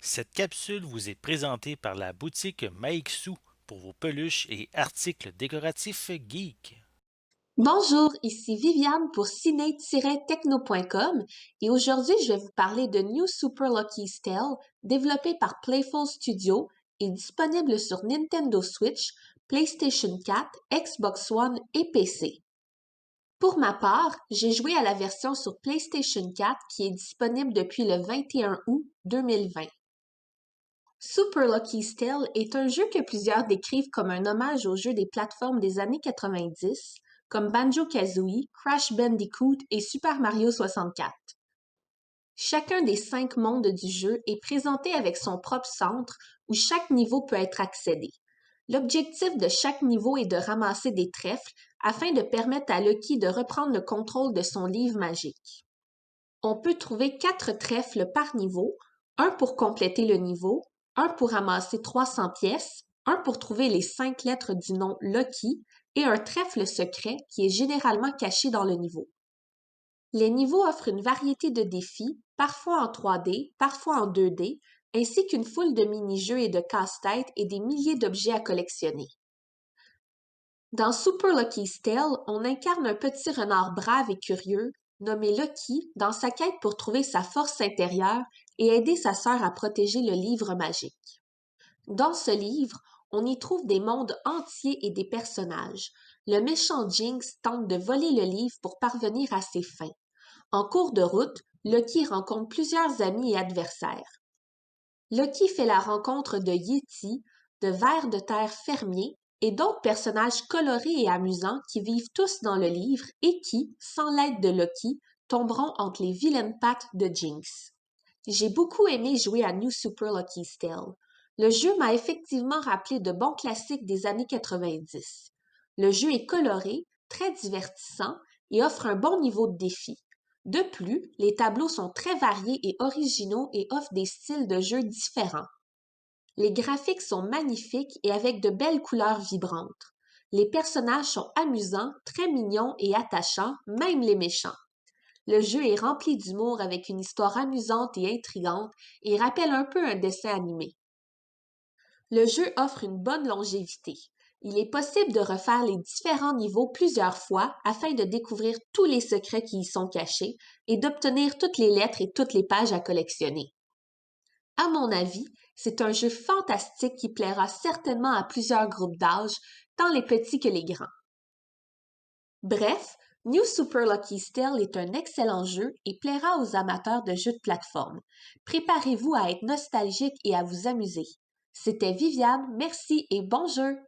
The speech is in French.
Cette capsule vous est présentée par la boutique Maixu pour vos peluches et articles décoratifs geek. Bonjour, ici Viviane pour ciné-techno.com et aujourd'hui je vais vous parler de New Super Lucky's Tale, développé par Playful Studio et disponible sur Nintendo Switch, PlayStation 4, Xbox One et PC. Pour ma part, j'ai joué à la version sur PlayStation 4 qui est disponible depuis le 21 août 2020. Super Lucky's Tale est un jeu que plusieurs décrivent comme un hommage aux jeux des plateformes des années 90, comme Banjo-Kazooie, Crash Bandicoot et Super Mario 64. Chacun des 5 mondes du jeu est présenté avec son propre centre où chaque niveau peut être accédé. L'objectif de chaque niveau est de ramasser des trèfles afin de permettre à Lucky de reprendre le contrôle de son livre magique. On peut trouver 4 trèfles par niveau, un pour compléter le niveau, un pour ramasser 300 pièces, un pour trouver les 5 lettres du nom Lucky et un trèfle secret qui est généralement caché dans le niveau. Les niveaux offrent une variété de défis, parfois en 3D, parfois en 2D, ainsi qu'une foule de mini-jeux et de casse-têtes et des milliers d'objets à collectionner. Dans Super Lucky's Tale, on incarne un petit renard brave et curieux, nommé Lucky, dans sa quête pour trouver sa force intérieure et aider sa sœur à protéger le livre magique. Dans ce livre, on y trouve des mondes entiers et des personnages. Le méchant Jinx tente de voler le livre pour parvenir à ses fins. En cours de route, Lucky rencontre plusieurs amis et adversaires. Lucky fait la rencontre de Yeti, de vers de terre fermiers et d'autres personnages colorés et amusants qui vivent tous dans le livre et qui, sans l'aide de Lucky, tomberont entre les vilaines pattes de Jinx. J'ai beaucoup aimé jouer à New Super Lucky's Tale. Le jeu m'a effectivement rappelé de bons classiques des années 90. Le jeu est coloré, très divertissant et offre un bon niveau de défi. De plus, les tableaux sont très variés et originaux et offrent des styles de jeu différents. Les graphiques sont magnifiques et avec de belles couleurs vibrantes. Les personnages sont amusants, très mignons et attachants, même les méchants. Le jeu est rempli d'humour avec une histoire amusante et intrigante et rappelle un peu un dessin animé. Le jeu offre une bonne longévité. Il est possible de refaire les différents niveaux plusieurs fois afin de découvrir tous les secrets qui y sont cachés et d'obtenir toutes les lettres et toutes les pages à collectionner. À mon avis, c'est un jeu fantastique qui plaira certainement à plusieurs groupes d'âge, tant les petits que les grands. Bref, New Super Lucky Tale est un excellent jeu et plaira aux amateurs de jeux de plateforme. Préparez-vous à être nostalgique et à vous amuser. C'était Viviane, merci et bon jeu!